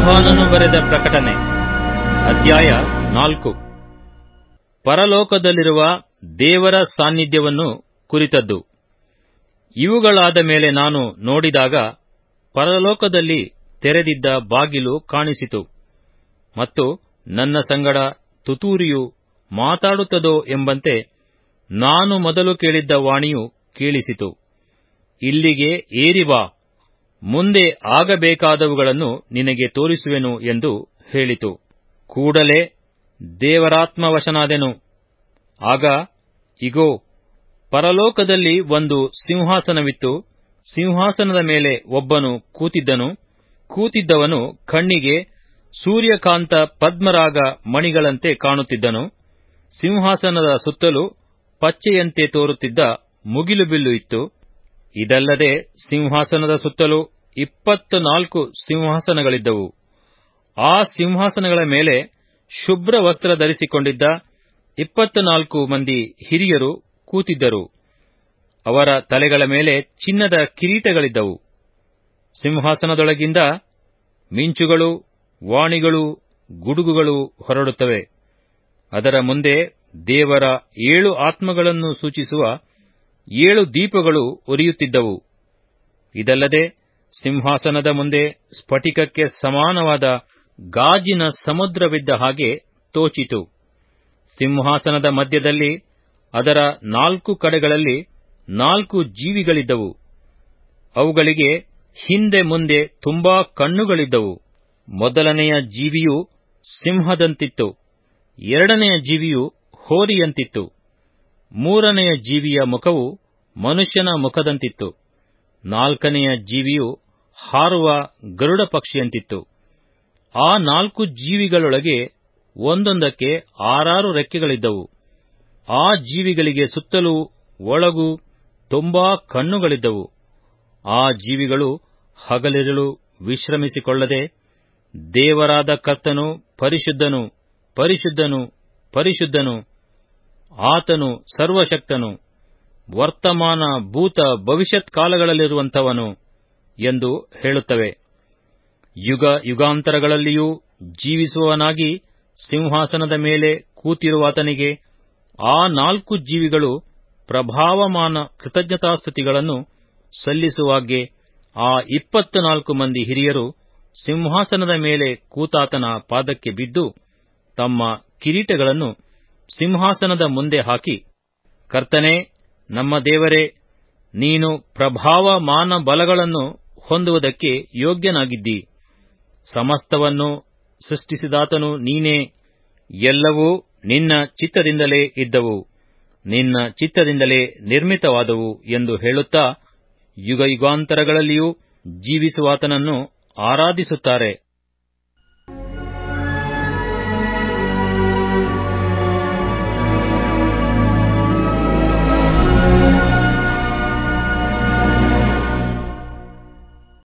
ಯೋಹಾನನು ಬರೆದ ಪ್ರಕಟಣೆ ಅಧ್ಯಾಯ 4. ಪರಲೋಕದಲ್ಲಿರುವ ದೇವರ ಸಾನ್ನಿಧ್ಯವನ್ನು ಕುರಿತದ್ದು. ಇವುಗಳಾದ ಮೇಲೆ ನಾನು ನೋಡಿದಾಗ ಪರಲೋಕದಲ್ಲಿ ತೆರೆದಿದ್ದ ಬಾಗಿಲು ಕಾಣಿಸಿತು, ಮತ್ತು ನನ್ನ ಸಂಗಡ ತುತ್ತೂರಿಯು ಮಾತಾಡುತ್ತದೋ ಎಂಬಂತೆ ನಾನು ಮೊದಲು ಕೇಳಿದ್ದ ವಾಣಿಯು ಕೇಳಿಸಿತು. ಇಲ್ಲಿಗೆ ಏರಿ ಬಾ, ಮುಂದೆ ಆಗಬೇಕಾದವುಗಳನ್ನು ನಿನಗೆ ತೋರಿಸುವೆನು ಎಂದು ಹೇಳಿತು. ಕೂಡಲೇ ದೇವರಾತ್ಮವಶನಾದೆನು. ಆಗ ಇಗೋ, ಪರಲೋಕದಲ್ಲಿ ಒಂದು ಸಿಂಹಾಸನವಿತ್ತು. ಸಿಂಹಾಸನದ ಮೇಲೆ ಒಬ್ಬನು ಕೂತಿದ್ದನು. ಕೂತಿದ್ದವನು ಕಣ್ಣಿಗೆ ಸೂರ್ಯಕಾಂತ ಪದ್ಮರಾಗ ಮಣಿಗಳಂತೆ ಕಾಣುತ್ತಿದ್ದನು. ಸಿಂಹಾಸನದ ಸುತ್ತಲೂ ಪಚ್ಚೆಯಂತೆ ತೋರುತ್ತಿದ್ದ ಮುಗಿಲುಬಿಲ್ಲು ಇತ್ತು. ಇದಲ್ಲದೆ ಸಿಂಹಾಸನದ ಸುತ್ತಲೂ 24 ಸಿಂಹಾಸನಗಳಿದ್ದವು. ಆ ಸಿಂಹಾಸನಗಳ ಮೇಲೆ ಶುಭ್ರ ವಸ್ತ್ರ ಧರಿಸಿಕೊಂಡಿದ್ದ 24 ಮಂದಿ ಹಿರಿಯರು ಕೂತಿದ್ದರು. ಅವರ ತಲೆಗಳ ಮೇಲೆ ಚಿನ್ನದ ಕಿರೀಟಗಳಿದ್ದವು. ಸಿಂಹಾಸನದೊಳಗಿಂದ ಮಿಂಚುಗಳು, ವಾಣಿಗಳು, ಗುಡುಗುಗಳು ಹೊರಡುತ್ತವೆ. ಅದರ ಮುಂದೆ ದೇವರ 7 ಆತ್ಮಗಳನ್ನು ಸೂಚಿಸುವ 7 ದೀಪಗಳು ಉರಿಯುತ್ತಿದ್ದವು. ಇದಲ್ಲದೆ ಸಿಂಹಾಸನದ ಮುಂದೆ ಸ್ಫಟಿಕಕ್ಕೆ ಸಮಾನವಾದ ಗಾಜಿನ ಸಮುದ್ರವಿದ್ದ ಹಾಗೆ ತೋಚಿತು. ಸಿಂಹಾಸನದ ಮಧ್ಯದಲ್ಲಿ ಅದರ 4 ಕಡೆಗಳಲ್ಲಿ 4 ಜೀವಿಗಳಿದ್ದವು. ಅವುಗಳಿಗೆ ಹಿಂದೆ ಮುಂದೆ ತುಂಬಾ ಕಣ್ಣುಗಳಿದ್ದವು. ಮೊದಲನೆಯ ಜೀವಿಯು ಸಿಂಹದಂತಿತ್ತು, ಎರಡನೆಯ ಜೀವಿಯು ಹೋರಿಯಂತಿತ್ತು, ಮೂರನೆಯ ಜೀವಿಯ ಮುಖವು ಮನುಷ್ಯನ ಮುಖದಂತಿತ್ತು, ನಾಲ್ಕನೆಯ ಜೀವಿಯು ಹಾರುವ ಗರುಡ ಪಕ್ಷಿಯಂತಿತ್ತು. ಆ 4 ಜೀವಿಗಳೊಳಗೆ ಒಂದೊಂದಕ್ಕೆ 6 ರೆಕ್ಕೆಗಳಿದ್ದವು. ಆ ಜೀವಿಗಳಿಗೆ ಸುತ್ತಲೂ ಒಳಗೂ ತುಂಬಾ ಕಣ್ಣುಗಳಿದ್ದವು. ಆ ಜೀವಿಗಳು ಹಗಲಿರುಳು ವಿಶ್ರಮಿಸಿಕೊಳ್ಳದೆ, ದೇವರಾದ ಕರ್ತನು ಪರಿಶುದ್ಧನು, ಪರಿಶುದ್ಧನು, ಪರಿಶುದ್ಧನು, ಆತನು ಸರ್ವಶಕ್ತನು, ವರ್ತಮಾನ ಭೂತ ಭವಿಷ್ಯತ್ ಕಾಲಗಳಲ್ಲಿರುವಂಥವನು ಎಂದು ಹೇಳುತ್ತವೆ. ಯುಗ ಯುಗಾಂತರಗಳಲ್ಲಿಯೂ ಜೀವಿಸುವವನಾಗಿ ಸಿಂಹಾಸನದ ಮೇಲೆ ಕೂತಿರುವಾತನಿಗೆ ಆ 4 ಜೀವಿಗಳು ಪ್ರಭಾವಮಾನ ಕೃತಜ್ಞತಾಸ್ತುತಿಗಳನ್ನು ಸಲ್ಲಿಸುವಾಗೆ ಆ 24 ಮಂದಿ ಹಿರಿಯರು ಸಿಂಹಾಸನದ ಮೇಲೆ ಕೂತಾತನ ಪಾದಕ್ಕೆ ಬಿದ್ದು ತಮ್ಮ ಕಿರೀಟಗಳನ್ನು ಸಿಂಹಾಸನದ ಮುಂದೆ ಹಾಕಿ, ಕರ್ತನೇ, ನಮ್ಮ ದೇವರೇ, ನೀನು ಪ್ರಭಾವ ಮಾನ ಬಲಗಳನ್ನು ಹೊಂದುವುದಕ್ಕೆ ಯೋಗ್ಯನಾಗಿದ್ದಿ. ಸಮಸ್ತವನ್ನು ಸೃಷ್ಟಿಸಿದಾತನು ನೀನೇ. ಎಲ್ಲವೂ ನಿನ್ನ ಚಿತ್ತದಿಂದಲೇ ಇದ್ದವು, ನಿನ್ನ ಚಿತ್ತದಿಂದಲೇ ನಿರ್ಮಿತವಾದವು ಎಂದು ಹೇಳುತ್ತಾ ಯುಗಯುಗಾಂತರಗಳಲ್ಲಿಯೂ ಜೀವಿಸುವಾತನನ್ನು ಆರಾಧಿಸುತ್ತಾರೆ.